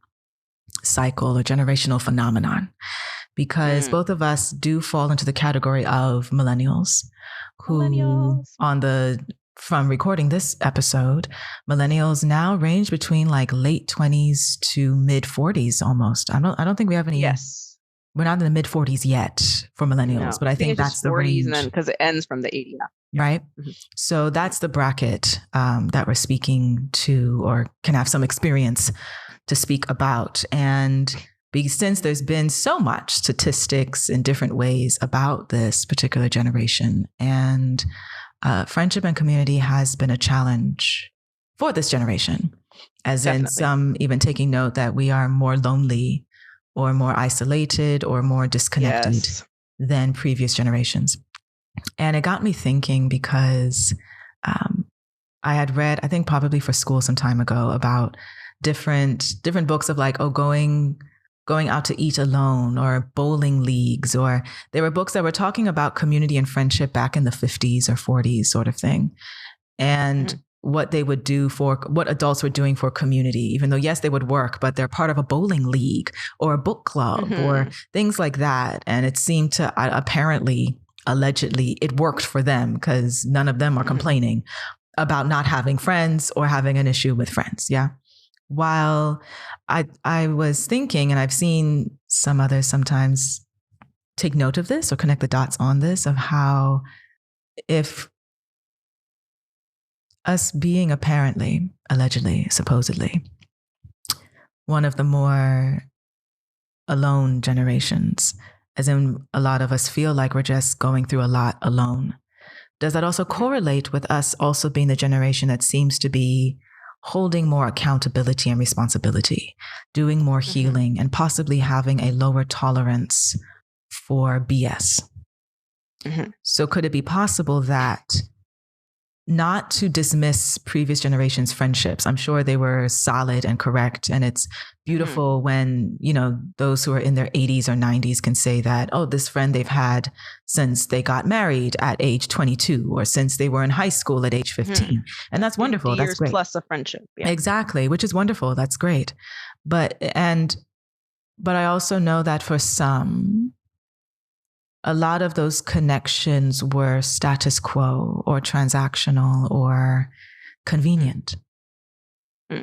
cycle or generational phenomenon, because both of us do fall into the category of millennials who from recording this episode, millennials now range between like late 20s to mid 40s almost. I don't think we have any. Yes. We're not in the mid 40s yet for millennials, but I think that's the range. And then because it ends from the 80s. Right. So that's the bracket that we're speaking to, or can have some experience to speak about. And since there's been so much statistics in different ways about this particular generation, and friendship and community has been a challenge for this generation, as Definitely. In some even taking note that we are more lonely or more isolated or more disconnected than previous generations. And it got me thinking because I had read, I think probably for school some time ago, about different books of like, going out to eat alone, or bowling leagues, or there were books that were talking about community and friendship back in the 50s or 40s sort of thing. And what they would do for what adults were doing for community, even though, yes, they would work, but they're part of a bowling league or a book club or things like that. And it seemed to allegedly, it worked for them because none of them are complaining about not having friends or having an issue with friends. Yeah. While I was thinking, and I've seen some others sometimes take note of this or connect the dots on this, of how if us being apparently, allegedly, supposedly, one of the more alone generations, as in a lot of us feel like we're just going through a lot alone, does that also correlate with us also being the generation that seems to be holding more accountability and responsibility, doing more healing, and possibly having a lower tolerance for BS? So could it be possible that, not to dismiss previous generations' friendships, I'm sure they were solid and correct, and it's beautiful when, those who are in their 80s or 90s can say that, oh, this friend they've had since they got married at age 22, or since they were in high school at age 15. And that's wonderful. That's great. Plus a friendship. Yeah. Exactly, which is wonderful. That's great. But I also know that for some, a lot of those connections were status quo or transactional or convenient.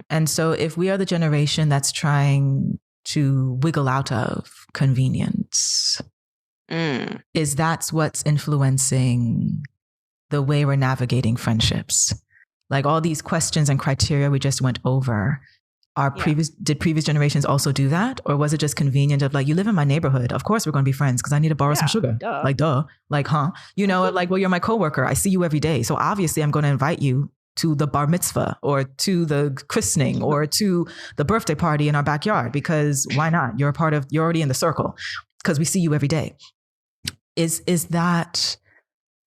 And so if we are the generation that's trying to wiggle out of convenience, is that's what's influencing the way we're navigating friendships? Like all these questions and criteria we just went over, did previous generations also do that? Or was it just convenient of like, you live in my neighborhood, of course we're going to be friends because I need to borrow some sugar. Duh. Like, duh. Like, huh? Like, well, you're my coworker. I see you every day. So obviously I'm going to invite you to the bar mitzvah or to the christening or to the birthday party in our backyard, because why not? You're already in the circle because we see you every day. Is that,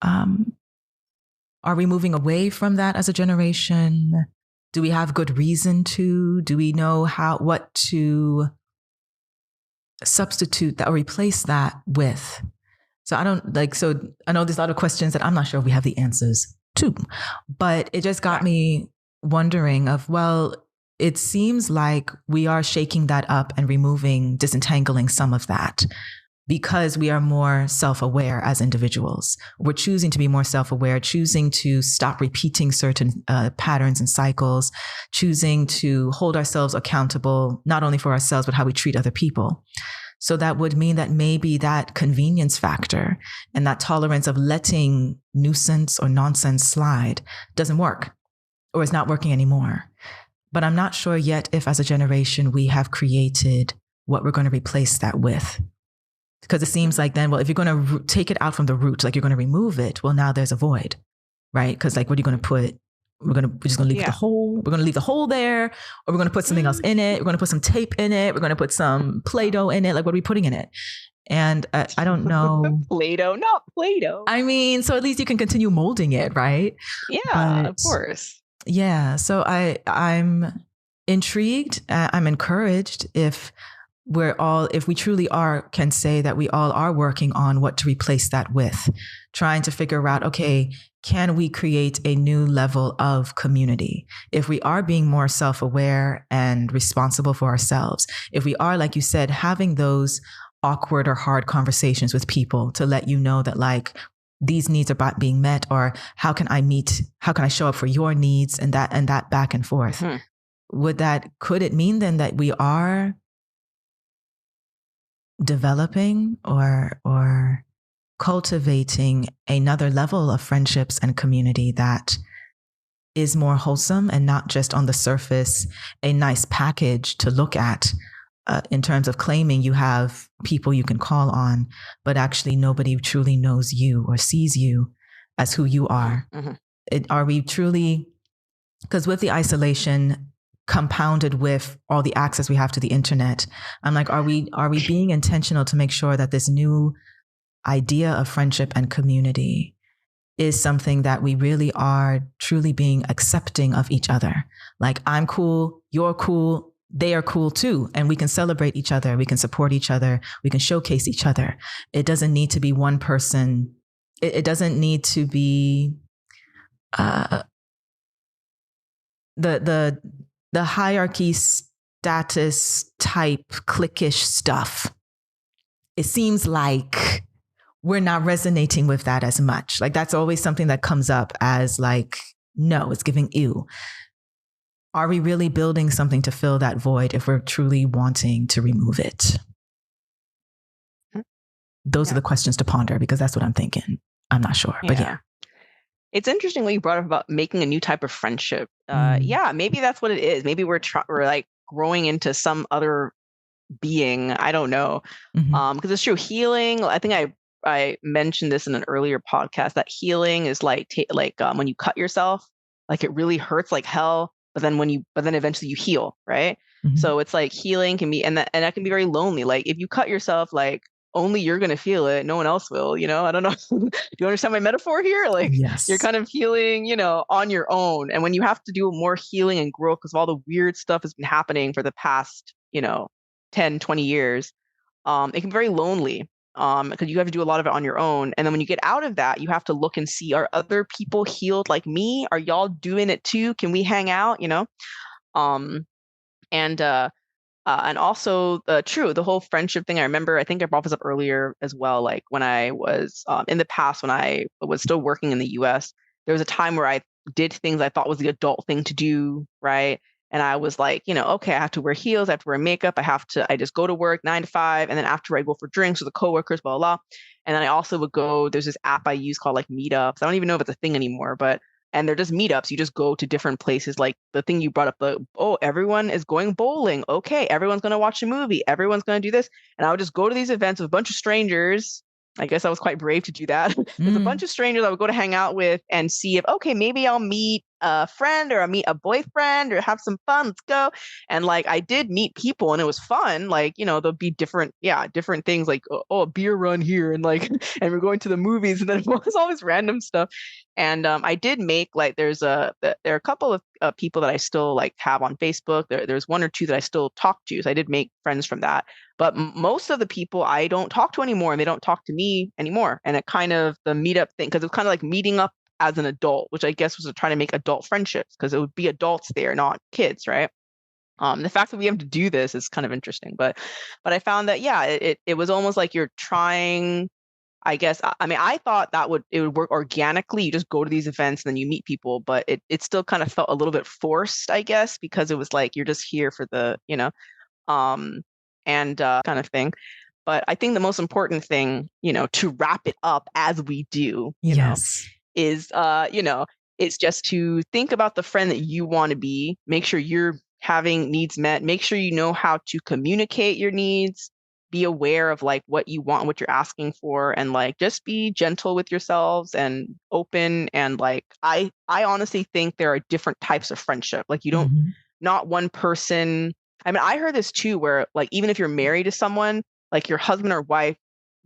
are we moving away from that as a generation? Do we have good reason to? Do we know what to substitute that or replace that with? So I know there's a lot of questions that I'm not sure if we have the answers to, but it just got me wondering it seems like we are shaking that up and disentangling some of that, because we are more self-aware as individuals. We're choosing to be more self-aware, choosing to stop repeating certain patterns and cycles, choosing to hold ourselves accountable, not only for ourselves, but how we treat other people. So that would mean that maybe that convenience factor and that tolerance of letting nuisance or nonsense slide doesn't work, or is not working anymore. But I'm not sure yet if as a generation we have created what we're going to replace that with. Because it seems like then, if you're going to take it out from the root, like you're going to remove it, well, now there's a void, right? Because like, what are you going to put? We're just going to leave the hole. We're going to leave the hole there, or we're going to put something else in it. We're going to put some tape in it. We're going to put some Play-Doh in it. Like, what are we putting in it? And I don't know. Play-Doh, not Play-Doh. I mean, so at least you can continue molding it, right? Yeah, of course. Yeah. So I'm intrigued. I'm encouraged if we truly can say that we all are working on what to replace that with, trying to figure out, okay, can we create a new level of community? If we are being more self-aware and responsible for ourselves, if we are, like you said, having those awkward or hard conversations with people to let you know that like these needs are being met, or how can I show up for your needs, and that back and forth. Could it mean then that we are developing or cultivating another level of friendships and community that is more wholesome and not just on the surface a nice package to look at in terms of claiming you have people you can call on, but actually nobody truly knows you or sees you as who you are? Are we truly, because with the isolation compounded with all the access we have to the internet, I'm like, are we being intentional to make sure that this new idea of friendship and community is something that we really are truly being accepting of each other. Like, I'm cool, you're cool, they are cool too. And we can celebrate each other. We can support each other. We can showcase each other. It doesn't need to be one person. It doesn't need to be the hierarchy status type cliquish stuff. It seems like we're not resonating with that as much. Like, that's always something that comes up as like, no, it's giving ew. Are we really building something to fill that void if we're truly wanting to remove it? Those are the questions to ponder, because that's what I'm thinking. I'm not sure, but yeah. It's interesting what you brought up about making a new type of friendship. Yeah, maybe that's what it is. Maybe we're like growing into some other being. I don't know. Because it's true. Healing, I think I mentioned this in an earlier podcast, that healing is like when you cut yourself, like it really hurts like hell, but then eventually you heal, right? So it's like healing can be, and that can be very lonely. Like if you cut yourself, like only you're going to feel it. No one else will, I don't know. Do you understand my metaphor here? Like yes. You're kind of healing, on your own. And when you have to do more healing and growth, because all the weird stuff has been happening for the past, 10, 20 years, it can be very lonely. Because you have to do a lot of it on your own. And then when you get out of that, you have to look and see, are other people healed like me? Are y'all doing it too? Can we hang out? And also, true, the whole friendship thing. I remember, I think I brought this up earlier as well. Like when I was in the past, when I was still working in the US, there was a time where I did things I thought was the adult thing to do, right? And I was like, okay, I have to wear heels, I have to wear makeup, I just go to work 9 to 5, and then after I go for drinks with the coworkers, blah, blah, blah. And then I also would go, there's this app I use called like Meetups. I don't even know if it's a thing anymore, and they're just meetups. You just go to different places. Like the thing you brought up, everyone is going bowling. Okay, everyone's going to watch a movie. Everyone's going to do this. And I would just go to these events with a bunch of strangers. I guess I was quite brave to do that. There's a bunch of strangers I would go to hang out with and see if, okay, maybe I'll meet a friend or I'll meet a boyfriend or have some fun. Let's go. And like, I did meet people and it was fun. Like, there'll be different things like, a beer run here. And like, and we're going to the movies, and then it was all this random stuff. And I did make like, there are a couple of people that I still like have on Facebook. There's one or two that I still talk to. So I did make friends from that. But most of the people I don't talk to anymore, and they don't talk to me anymore. And it kind of, the meetup thing, because it was kind of like meeting up as an adult, which I guess was trying to make adult friendships, because it would be adults there, not kids, right? The fact that we have to do this is kind of interesting. But I found that, it was almost like you're trying, I guess. I mean, I thought it would work organically. You just go to these events and then you meet people, but it still kind of felt a little bit forced, I guess, because it was like you're just here for the, kind of thing. But I think the most important thing, to wrap it up as we do, yes, is, it's just to think about the friend that you want to be. Make sure you're having needs met. Make sure you know how to communicate your needs. Be aware of like what you want, what you're asking for, and like just be gentle with yourselves and open. And like I honestly think there are different types of friendship. Like you don't, not one person. I mean, I heard this too, where like even if you're married to someone, like your husband or wife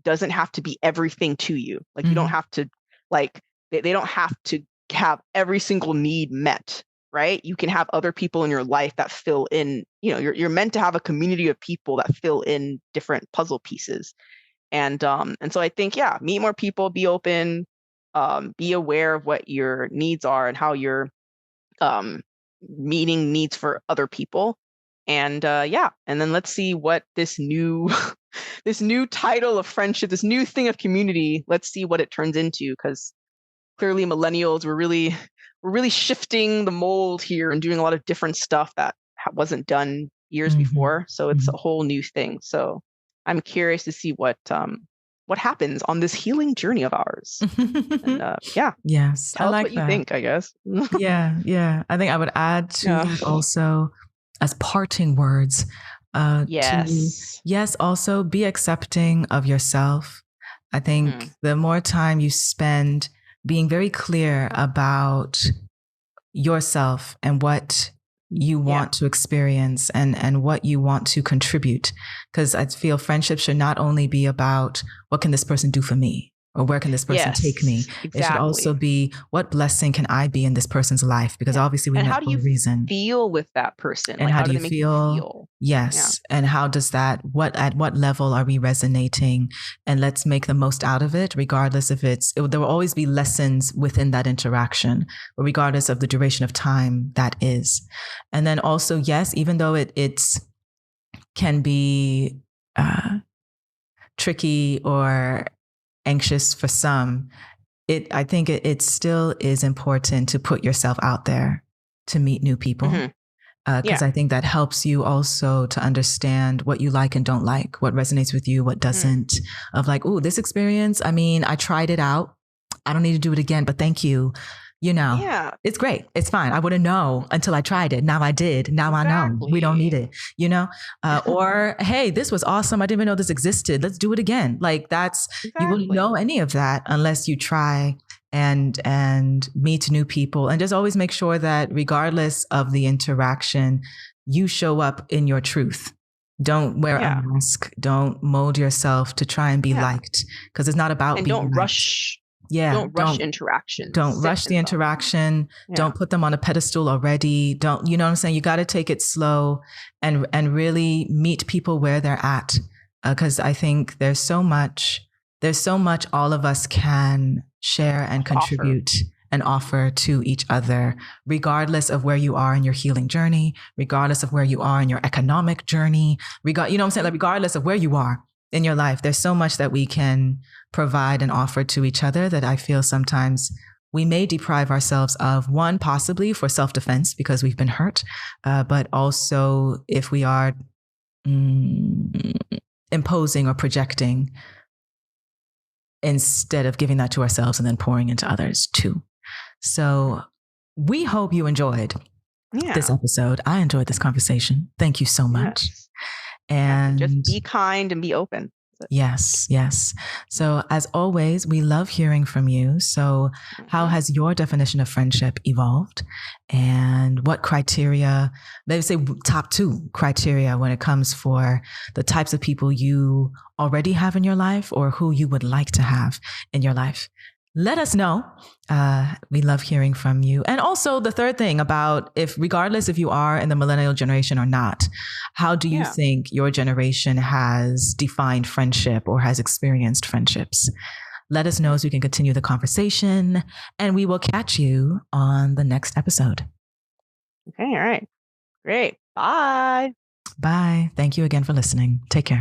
doesn't have to be everything to you. Like you don't have to, like they don't have to have every single need met. Right? You can have other people in your life that fill in, you're meant to have a community of people that fill in different puzzle pieces. And so I think, meet more people, be open, be aware of what your needs are and how you're meeting needs for other people. And and then let's see what this new this new title of friendship, this new thing of community, let's see what it turns into, because clearly millennials were really shifting the mold here and doing a lot of different stuff that wasn't done years before. So it's a whole new thing. So I'm curious to see what happens on this healing journey of ours. And yes, tell us what you think, I guess. yeah. I think I would add to that also, as parting words. Yes, also be accepting of yourself. I think the more time you spend being very clear about yourself and what you want to experience and what you want to contribute. Because I feel friendship should not only be about what can this person do for me, or where can this person take me? Exactly. It should also be, what blessing can I be in this person's life? Because obviously we met for a reason. Feel with that person? And like, how do you feel? Yes. And how does that, at what level are we resonating? And let's make the most out of it, regardless if there will always be lessons within that interaction, but regardless of the duration of time that is. And then also, yes, even though it's can be tricky or anxious for some, I think it still is important to put yourself out there to meet new people. Because I think that helps you also to understand what you like and don't like, what resonates with you, what doesn't. Of like, oh, this experience, I mean, I tried it out. I don't need to do it again, but thank you. It's great. It's fine. I wouldn't know until I tried it. Now I did. Now I know. We don't need it, or, hey, this was awesome. I didn't even know this existed. Let's do it again. Like you wouldn't know any of that unless you try and meet new people. And just always make sure that regardless of the interaction, you show up in your truth. Don't wear a mask. Don't mold yourself to try and be liked, because it's not about being don't liked. rush. Don't rush interactions. Don't rush the interaction. Don't put them on a pedestal already. Don't, you know what I'm saying? You got to take it slow and really meet people where they're at. Because I think there's so much all of us can share and contribute and offer to each other, regardless of where you are in your healing journey, regardless of where you are in your economic journey, you know what I'm saying? Like, regardless of where you are in your life, there's so much that we can provide and offer to each other that I feel sometimes we may deprive ourselves of. One, possibly for self-defense because we've been hurt, but also if we are imposing or projecting instead of giving that to ourselves and then pouring into others too. So we hope you enjoyed this episode. I enjoyed this conversation. Thank you so much. And just be kind and be open. Yes. So as always, we love hearing from you. So how has your definition of friendship evolved? And what criteria, maybe say top 2 criteria when it comes for the types of people you already have in your life or who you would like to have in your life? Let us know. We love hearing from you. And also the third thing about regardless if you are in the millennial generation or not, how do you think your generation has defined friendship or has experienced friendships? Let us know so we can continue the conversation, and we will catch you on the next episode. Okay. All right. Great. Bye. Bye. Thank you again for listening. Take care.